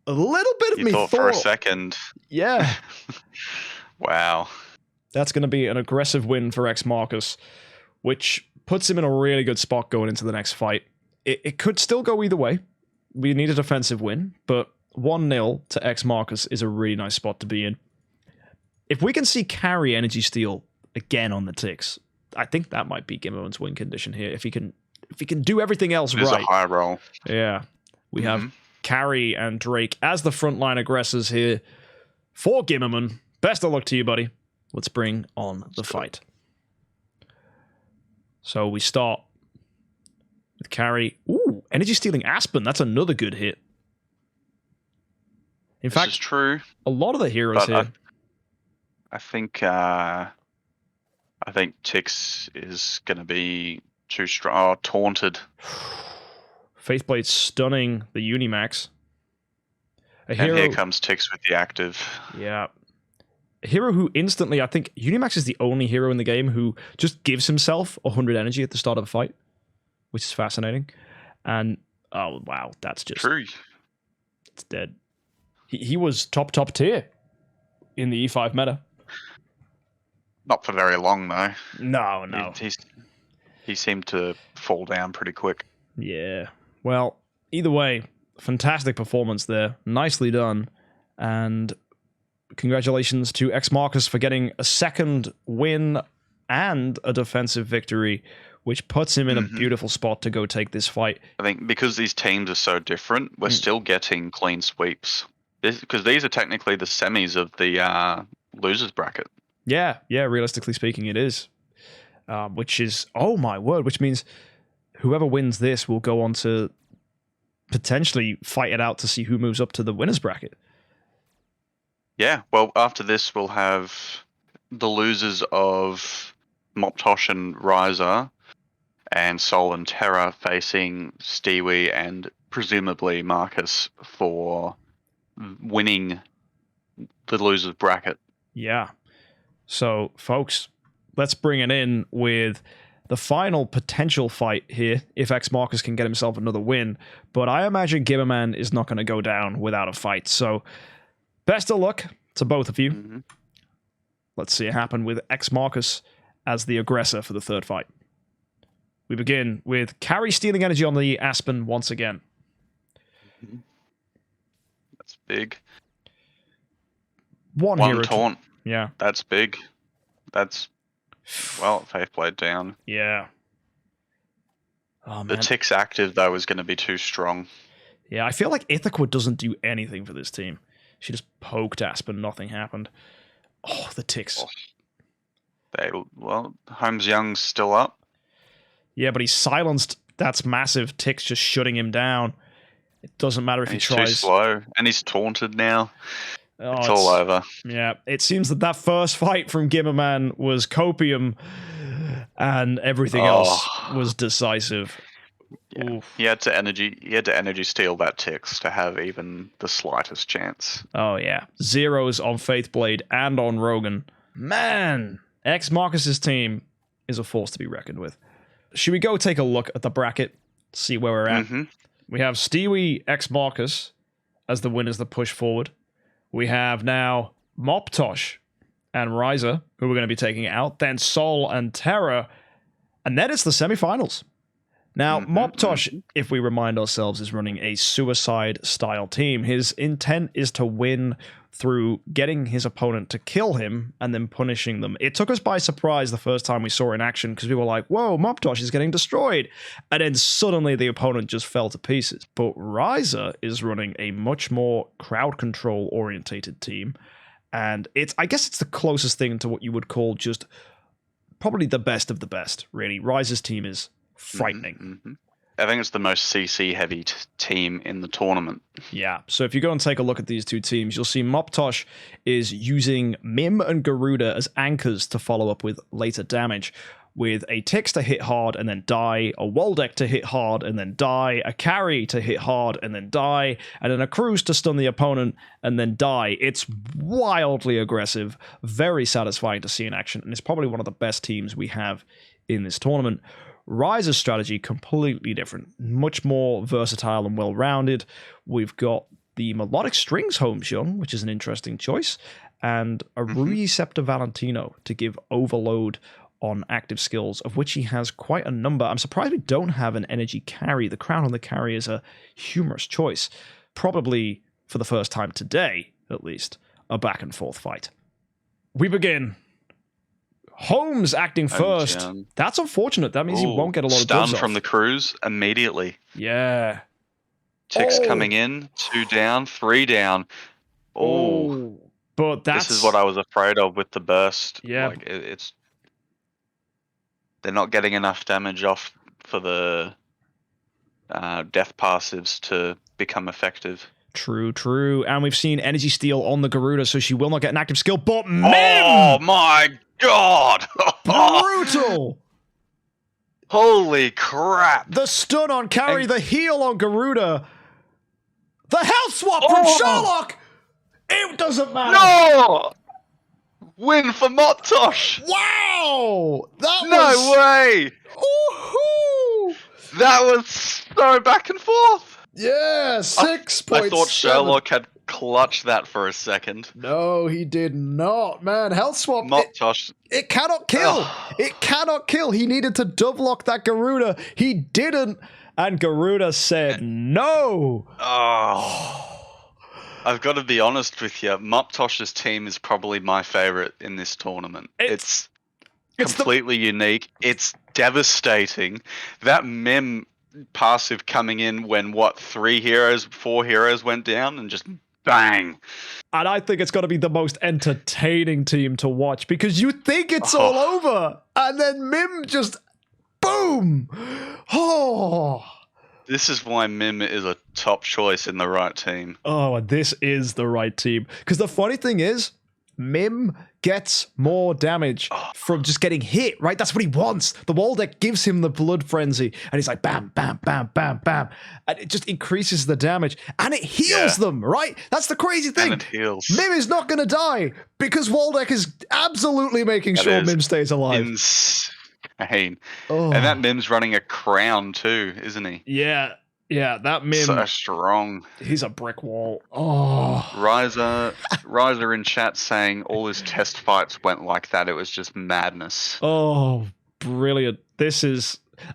A little bit of me thought for a second. Yeah. Wow. That's going to be an aggressive win for X-Marcus, which puts him in a really good spot going into the next fight. It could still go either way. We need a defensive win, but 1-0 to X-Marcus is a really nice spot to be in. If we can see carry energy steal again on the Tix, I think that might be Gimmerman's win condition here. If he can do everything else right. It's a high roll. Yeah. We have Carry and Drake as the frontline aggressors here for Gimmerman. Best of luck to you, buddy. Let's bring on the fight. So we start with Carry. Ooh, energy stealing Aspen. That's another good hit. In fact, this is true. A lot of the heroes here. I think Tix is going to be too strong. Oh, taunted. Faithblade stunning the Unimax. And here comes Tix with the active. Yeah. A hero who instantly, I think Unimax is the only hero in the game who just gives himself 100 energy at the start of a fight, which is fascinating. And, oh, wow, that's just... True. It's dead. He was top tier in the E5 meta. Not for very long, though. No. He seemed to fall down pretty quick. Yeah. Well, either way, fantastic performance there. Nicely done. And congratulations to X-Marcus for getting a second win and a defensive victory, which puts him in a beautiful spot to go take this fight. I think because these teams are so different, we're still getting clean sweeps. Because these are technically the semis of the losers bracket. Yeah, realistically speaking, it is. Which is, oh my word, which means whoever wins this will go on to potentially fight it out to see who moves up to the winners bracket. Yeah, well, after this, we'll have the losers of Moptosh and Ryzer and Sol and Terra facing Stewie and presumably Marcus for winning the losers bracket. Yeah. So, folks, let's bring it in with the final potential fight here, if X-Marcus can get himself another win. But I imagine Gimmerman is not going to go down without a fight. So, best of luck to both of you. Mm-hmm. Let's see it happen with X-Marcus as the aggressor for the third fight. We begin with Carry stealing energy on the Aspen once again. That's big. One hero taunt. Yeah. That's big. That's, well, Faith Blade down. Yeah. Oh, man. The Tick's active, though, is going to be too strong. Yeah, I feel like Ithaca doesn't do anything for this team. She just poked Aspen, nothing happened. Oh, the Ticks. Well, Holmes Young's still up. Yeah, but he's silenced. That's massive. Tick's just shutting him down. It doesn't matter if he tries. He's too slow, and he's taunted now. Oh, it's all over. Yeah, it seems that first fight from Gimmerman was copium, and everything else was decisive. Yeah. He had to energy steal that Ticks to have even the slightest chance. Oh yeah, zeros on Faithblade and on Rogan. Man, X-Marcus's team is a force to be reckoned with. Should we go take a look at the bracket, see where we're at? Mm-hmm. We have Stewie, X-Marcus as the winners that push forward. We have now Moptosh and Ryzer, who we're going to be taking out. Then Sol and Terra. And then it's the semifinals. Now, Moptosh, if we remind ourselves, is running a suicide-style team. His intent is to win through getting his opponent to kill him and then punishing them. It took us by surprise the first time we saw it in action because we were like, whoa, Moptosh is getting destroyed. And then suddenly the opponent just fell to pieces. But Ryzer is running a much more crowd control-orientated team. And I guess it's the closest thing to what you would call just probably the best of the best, really. Ryzer's team is frightening. I think it's the most CC heavy team in the tournament. Yeah, so if you go and take a look at these two teams, you'll see Moptosh is using Mim and Garuda as anchors to follow up with later damage, with a Tix to hit hard and then die, a Waldeck to hit hard and then die, a Carry to hit hard and then die, and then a Cruise to stun the opponent and then die. It's wildly aggressive, very satisfying to see in action, and it's probably one of the best teams we have in this tournament. Ryzer's strategy, completely different. Much more versatile and well-rounded. We've got the Melodic Strings Holmes Young, which is an interesting choice, and a Rui Scepter Valentino to give overload on active skills, of which he has quite a number. I'm surprised we don't have an energy carry. The Crown on the Carry is a humorous choice. Probably, for the first time today, at least, a back-and-forth fight. We begin. Holmes acting first. That's unfortunate. That means he won't get a lot of stun from the Cruise immediately. Yeah. Ticks coming in. 2 down, 3 down. Oh. But this is what I was afraid of with the burst. Yeah. Like it's they're not getting enough damage off for the death passives to become effective. True. And we've seen energy steal on the Garuda, so she will not get an active skill. But Mim! Oh my god! Brutal! Holy crap! The stun on Carry, the heal on Garuda, the health swap from Sherlock! It doesn't matter! No! Win for Moptosh! Wow! No way! Woohoo! That was so back and forth! Yeah, 6.7. I thought Sherlock had clutched that for a second. No, he did not, man. Health swap. Moptosh. It cannot kill. It cannot kill. He needed to double lock that Garuda. He didn't. And Garuda said no. Oh. I've got to be honest with you. Moptosh's team is probably my favorite in this tournament. It's completely unique. It's devastating. That Mim passive coming in when 4 heroes went down and just bang. And I think it's going to be the most entertaining team to watch because you think it's all over, and then Mim just boom. Oh. This is why Mim is a top choice in the right team. Oh, this is the right team. Because the funny thing is, Mim gets more damage from just getting hit, right? That's what he wants. The wall deck gives him the blood frenzy, and he's like, bam, bam, bam, bam, bam. And it just increases the damage, and it heals them, right? That's the crazy thing. And it heals. Mim is not going to die because Waldeck is absolutely making sure Mim stays alive. Insane. And that Mim's running a crown too, isn't he? Yeah. Yeah, that Mim. So strong. He's a brick wall. Oh. Ryzer in chat saying all his test fights went like that. It was just madness. Oh, brilliant.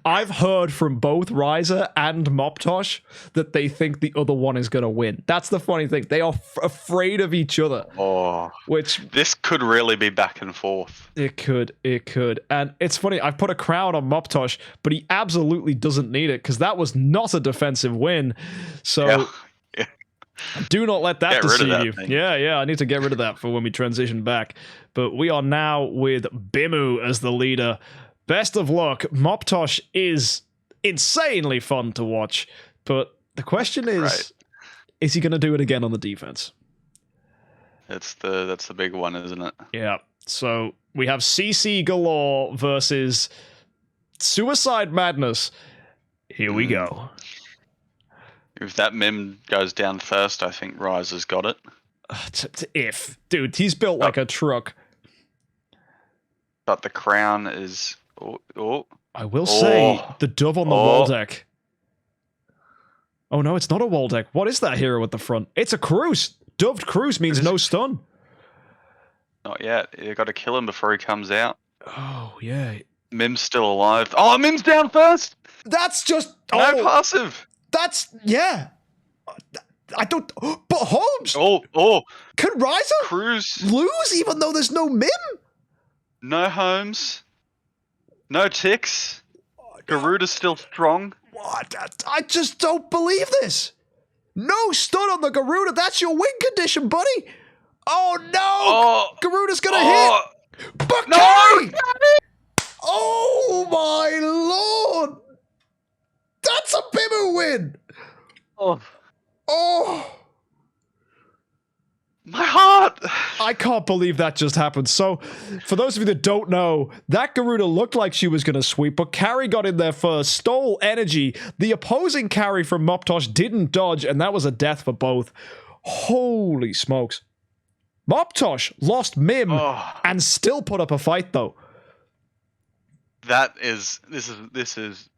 I've heard from both Ryzer and Moptosh that they think the other one is going to win. That's the funny thing. They are afraid of each other. Oh, which this could really be back and forth. It could. And it's funny. I've put a crown on Moptosh, but he absolutely doesn't need it because that was not a defensive win. So do not let that deceive you. Yeah. I need to get rid of that for when we transition back. But we are now with Bimu as the leader. Best of luck. Moptosh is insanely fun to watch, but the question is he going to do it again on the defense? That's the big one, isn't it? Yeah. So we have CC galore versus Suicide Madness. Here we go. If that Mim goes down first, I think Ryzer's got it. Dude, he's built like a truck. But the crown is... I will say, the dove on the wall deck. Oh no, it's not a wall deck. What is that hero at the front? It's a Cruise. Doved Cruise means no stun. Not yet. You got to kill him before he comes out. Oh, yeah. Mim's still alive. Oh, Mim's down first! That's just... No passive! That's... Yeah. I don't... But Holmes! Can Ryzer Cruise lose even though there's no Mim? No Holmes. No ticks. Garuda's still strong. What? I just don't believe this. No stun on the Garuda. That's your win condition, buddy. Oh, no. Garuda's going to hit. But no! Oh, my Lord. That's a Bimu win. Oh. My heart! I can't believe that just happened. So, for those of you that don't know, that Garuda looked like she was going to sweep, but Carry got in there first, stole energy. The opposing carry from Moptosh didn't dodge, and that was a death for both. Holy smokes. Moptosh lost Mim and still put up a fight, though. This is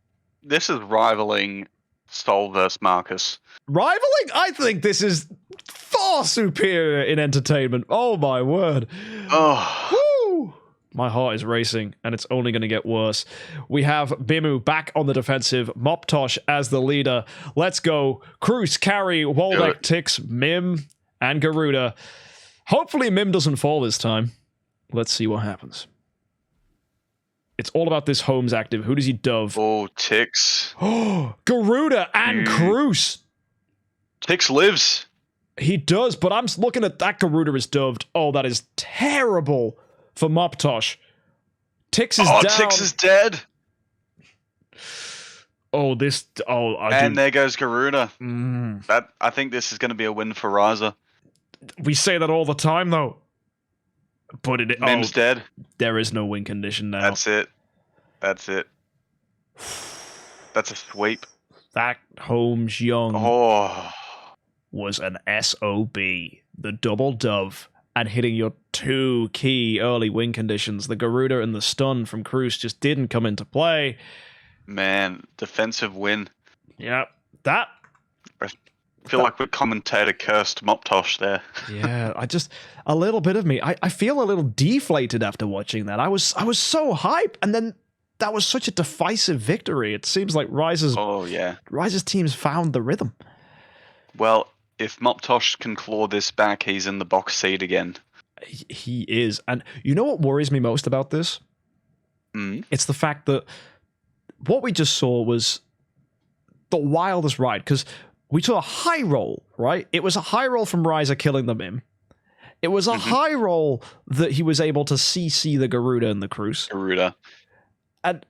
rivaling Sol vs Marcus. Rivaling? I think this is far superior in entertainment. Oh my word. Woo! My heart is racing, and it's only going to get worse. We have Bimu back on the defensive, Moptosh as the leader. Let's go. Cruz, Carry, Waldeck, Tix, Mim, and Garuda. Hopefully Mim doesn't fall this time. Let's see what happens. It's all about this Holmes active. Who does he dove? Oh, Tix. Oh, Garuda and Cruz. Tix lives. He does, but I'm looking at that Garuda is doved. Oh, that is terrible for Moptosh. Tix is down. Tix is dead. There goes Garuda. I think this is going to be a win for Ryzer. We say that all the time, though. But Mim's dead. There is no win condition now. That's it. That's a sweep. That Holmes Young was an SOB. The double dove and hitting your two key early win conditions. The Garuda and the stun from Cruz just didn't come into play. Man, defensive win. Yeah, I feel like the commentator cursed Moptosh there. Yeah, a little bit of me. I feel a little deflated after watching that. I was so hyped, and then that was such a decisive victory. It seems like Ryzer's team's found the rhythm. Well, if Moptosh can claw this back, he's in the box seat again. He is. And you know what worries me most about this? It's the fact that what we just saw was the wildest ride, because we saw a high roll, right? It was a high roll from Ryzer killing the Mim. It was a high roll that he was able to CC the Garuda and the Cruise. Garuda. And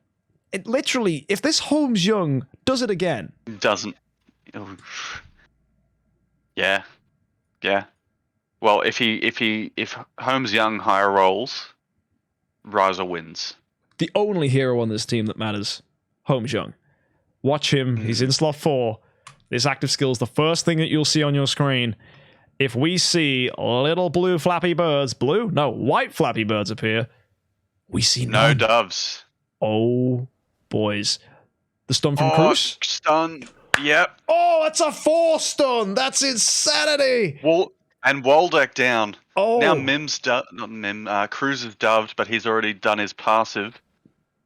it literally, if this Holmes Young does it again. Doesn't. Yeah. Yeah. Well, if Holmes Young higher rolls, Ryzer wins. The only hero on this team that matters, Holmes Young. Watch him. He's in slot 4. This active skill is the first thing that you'll see on your screen. If we see little blue flappy birds, white flappy birds appear, we see no none. doves. Oh, boys. The stun from Cruz? Stun. Yep. Oh, it's a 4 stun. That's insanity. And Waldeck down. Oh. Now Cruz is doved, but he's already done his passive.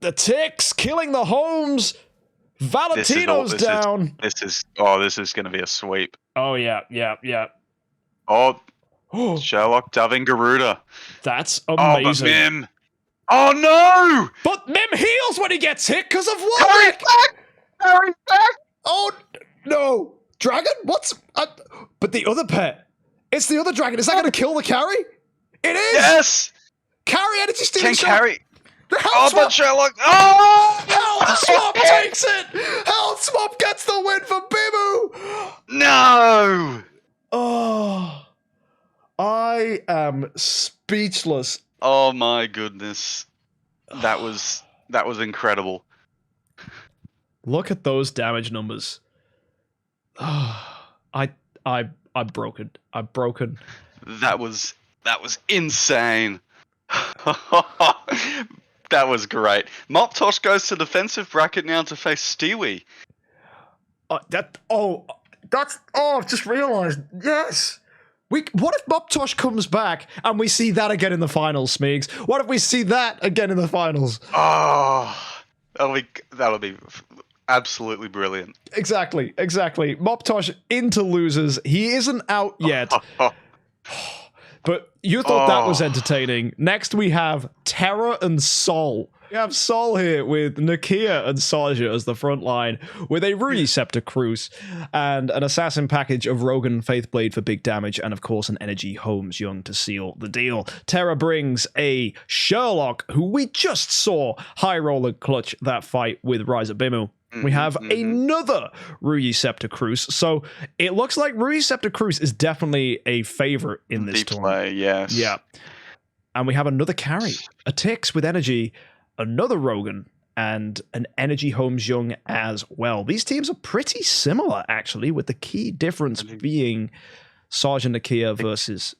The ticks killing the Holmes. Valentino's down. This is going to be a sweep. Oh, yeah. Oh, Sherlock doving Garuda. That's amazing. Oh, but Mim. Oh, no! But Mim heals when he gets hit because of Carry Waldeck. back! Oh, no. Dragon? But the other pet. It's the other dragon. Is that going to kill the carry? It is! Yes! Carry energy stealing. Can carry. The Health Swap. But Sherlock. Oh! Health Swap takes it! Health Swap gets the win for Bimu! No! Oh. I am speechless. Oh my goodness. That was incredible. Look at those damage numbers. I'm broken. I'm broken. That was insane. That was great. Moptosh goes to defensive bracket now to face Stewie. I've just realised. Yes. What if Moptosh comes back and we see that again in the finals, Smeegs? What if we see that again in the finals? Oh, that'll be absolutely brilliant. Exactly. Moptosh into losers. He isn't out yet. But you thought that was entertaining. Next we have Terra and Sol. We have Sol here with Nakia and Saja as the front line, with a Rudy Scepter Cruise and an assassin package of Rogan Faithblade for big damage, and of course an Energy Holmes Young to seal the deal. Terra brings a Sherlock, who we just saw high roller clutch that fight with Ryzer Bimu. We have another Ruyi Scepter Cruise. So it looks like Ruyi Scepter Cruise is definitely a favorite in this tournament. Yes. Yeah. And we have another carry. A Tix with energy, another Rogan, and an Energy Holmes Young as well. These teams are pretty similar, actually, with the key difference being Sergeant Nakia versus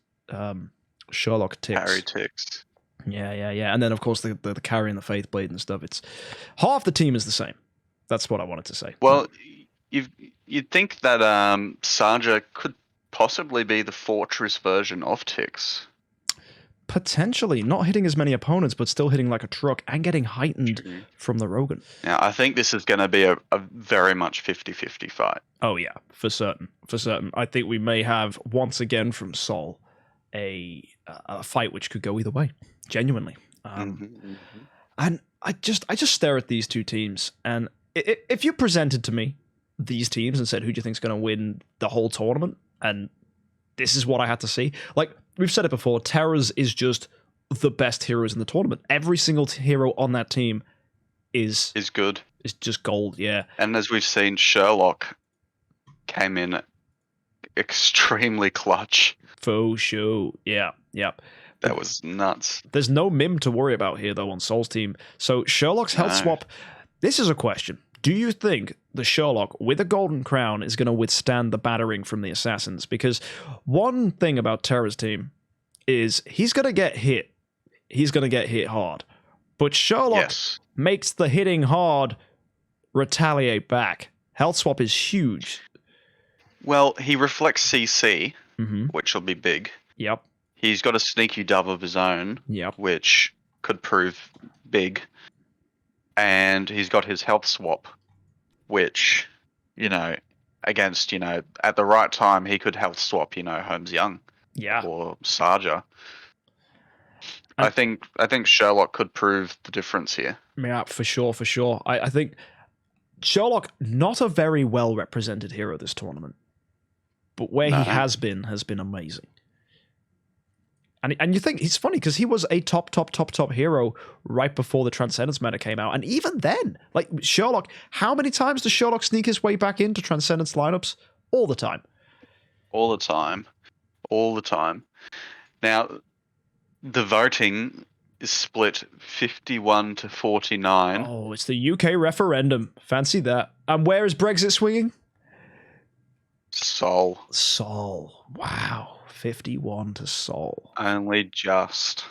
Sherlock Tix. Carry Tix. Yeah. And then, of course, the carry and the Faithblade and stuff. It's half the team is the same. That's what I wanted to say. Well, you'd think that Saja could possibly be the Fortress version of Tix. Potentially. Not hitting as many opponents, but still hitting like a truck and getting heightened from the Rogan. Now, I think this is going to be a very much 50-50 fight. Oh, yeah. For certain. I think we may have, once again from Sol, a fight which could go either way. Genuinely. And I just stare at these two teams, and if you presented to me these teams and said, who do you think is going to win the whole tournament? And this is what I had to see. Like, we've said it before, Terra's is just the best heroes in the tournament. Every single hero on that team is good. Is just gold, yeah. And as we've seen, Sherlock came in extremely clutch. Faux show, yeah. That was nuts. There's no Mim to worry about here, though, on Sol's team. So Sherlock's health swap... This is a question. Do you think the Sherlock with a golden crown is going to withstand the battering from the assassins? Because one thing about Terra's team is he's going to get hit. He's going to get hit hard. But Sherlock makes the hitting hard retaliate back. Health swap is huge. Well, he reflects CC, which will be big. Yep. He's got a sneaky dove of his own, which could prove big. And he's got his health swap, which, against, at the right time, he could health swap, Holmes Young. Yeah. Or Saja. I think Sherlock could prove the difference here. Yeah, for sure. I think Sherlock, not a very well represented hero this tournament, but where he has been amazing. And you think it's funny because he was a top hero right before the Transcendence meta came out, and even then, like Sherlock, how many times does Sherlock sneak his way back into Transcendence lineups? All the time. All the time. All the time. Now, the voting is split 51 to 49. Oh, it's the UK referendum. Fancy that. And where is Brexit swinging? Sol. Wow. 51 to Sol. Only just.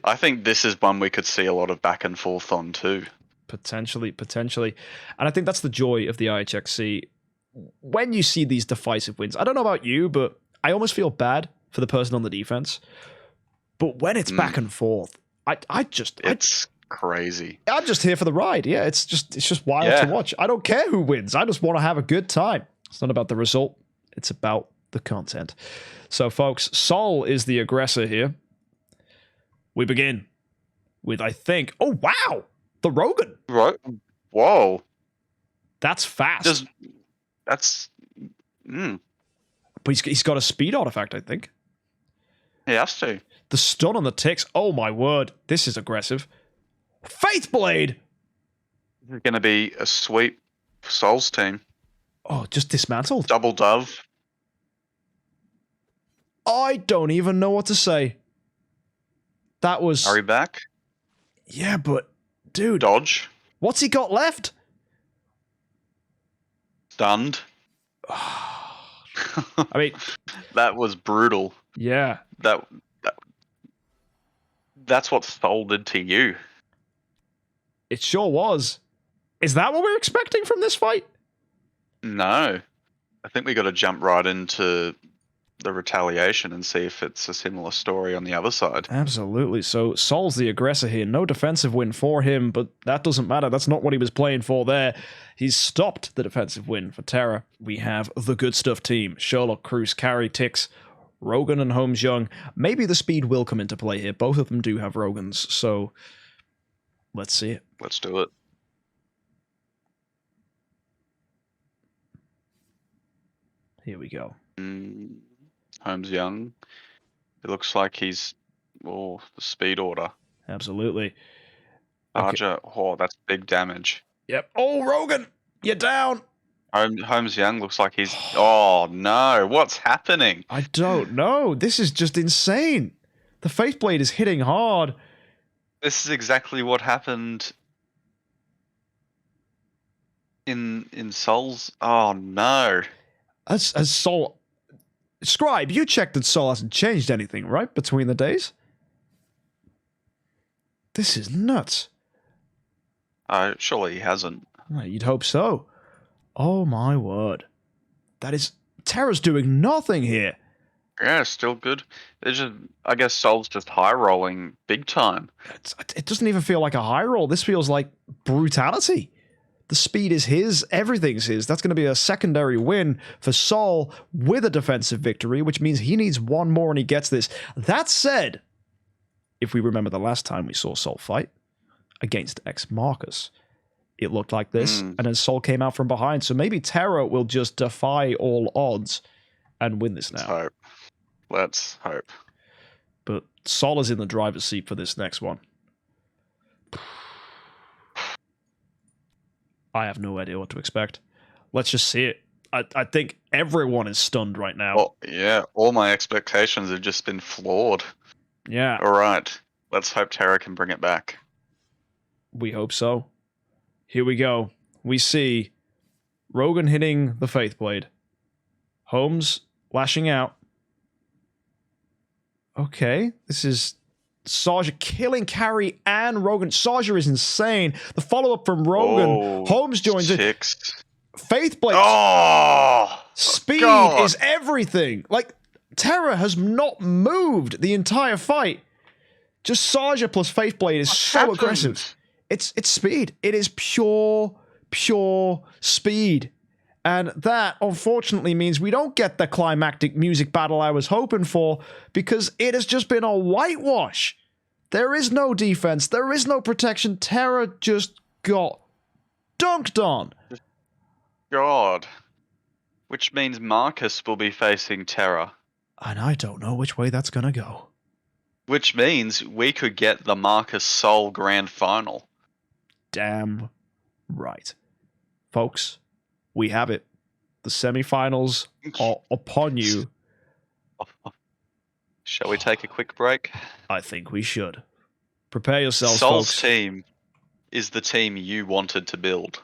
I think this is one we could see a lot of back and forth on too. Potentially. And I think that's the joy of the IHXC. When you see these decisive wins, I don't know about you, but I almost feel bad for the person on the defense. But when it's back and forth, it's crazy. I'm just here for the ride. Yeah, it's just wild to watch. I don't care who wins. I just want to have a good time. It's not about the result. It's about the content. So, folks, Sol is the aggressor here. We begin with, I think, oh, wow, the Rogan. Right. Whoa. That's fast. But he's got a speed artifact, I think. He has to. The stun on the ticks. Oh, my word. This is aggressive. Faithblade. This is going to be a sweep for Sol's team. Oh, just dismantled. Double dove. I don't even know what to say. That was... Hurry back. Yeah, but... Dude. Dodge. What's he got left? Stunned. I mean... That was brutal. Yeah. That's what Sol did to you. It sure was. Is that what we're expecting from this fight? No. I think we got to jump right into the retaliation and see if it's a similar story on the other side. Absolutely. So Sol's the aggressor here. No defensive win for him, but that doesn't matter. That's not what he was playing for there. He's stopped the defensive win for Terra. We have the good stuff team. Sherlock, Cruz, Carry, Tix, Rogan, and Holmes Young. Maybe the speed will come into play here. Both of them do have Rogans, so let's see it. Let's do it. Here we go. Holmes Young. It looks like he's the speed order. Absolutely. Archer. Okay. Oh, that's big damage. Yep. Oh, Rogan, you're down. Holmes Young looks like he's... Oh, no. What's happening? I don't know. This is just insane. The Faithblade is hitting hard. This is exactly what happened in Sol's... Oh, no. As Sol... Scribe, you checked that Sol hasn't changed anything, right, between the days? This is nuts. Surely he hasn't. You'd hope so. Oh my word. That is... Terra's doing nothing here. Yeah, still good. I guess Sol's just high rolling big time. It doesn't even feel like a high roll. This feels like brutality. The speed is his, everything's his. That's going to be a secondary win for Sol with a defensive victory, which means he needs one more and he gets this. That said, if we remember the last time we saw Sol fight against X-Marcus, it looked like this, and then Sol came out from behind. So maybe Terra will just defy all odds and win this now. Let's hope. But Sol is in the driver's seat for this next one. I have no idea what to expect. Let's just see it. I think everyone is stunned right now. Well, yeah, all my expectations have just been flawed. Yeah. All right. Let's hope Terra can bring it back. We hope so. Here we go. We see Rogan hitting the Faithblade. Holmes lashing out. Okay. This is Saja killing Carry and Rogan. Saja is insane. The follow-up from Rogan. Holmes joins it. Faithblade. Oh! Speed is everything. Like, Terra has not moved the entire fight. Just Saja plus Faithblade is so aggressive. It's speed. It is pure speed. And that, unfortunately, means we don't get the climactic music battle I was hoping for, because it has just been a whitewash. There is no defense. There is no protection. Terra just got dunked on. God. Which means Marcus will be facing Terra. And I don't know which way that's going to go. Which means we could get the Marcus Sol Grand Final. Damn right. Folks, we have it. The semifinals are upon you. Shall we take a quick break? I think we should. Prepare yourselves, Sol's folks. team is the team you wanted to build.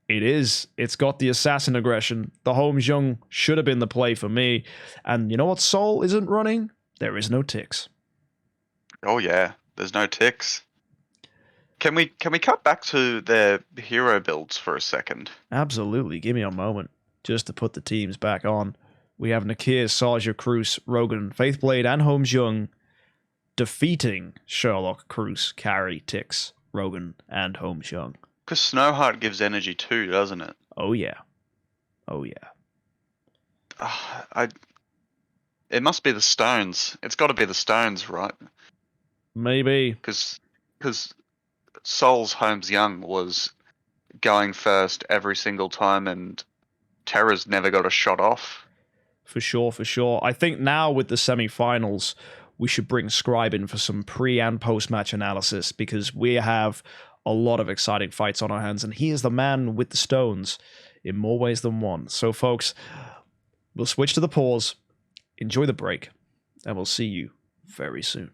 It is. It's got the assassin aggression. The HXJUMP should have been the play for me. And you know what Sol isn't running? There is no ticks. Oh yeah, there's no ticks. Can we cut back to their hero builds for a second? Absolutely. Give me a moment just to put the teams back on. We have Nakir, Sarja, Cruz, Rogan, Faithblade, and HXJUMP defeating Sherlock, Cruz, Carry, Tix, Rogan, and HXJUMP. Because Snowheart gives energy too, doesn't it? Oh yeah. Oh yeah. It must be the stones. It's got to be the stones, right? Maybe. Because Sol's HXJUMP was going first every single time, and Terra's never got a shot off. For sure, for sure. I think now with the semi-finals, we should bring Scribe in for some pre- and post-match analysis, because we have a lot of exciting fights on our hands, and he is the man with the stones in more ways than one. So, folks, we'll switch to the pause, enjoy the break, and we'll see you very soon.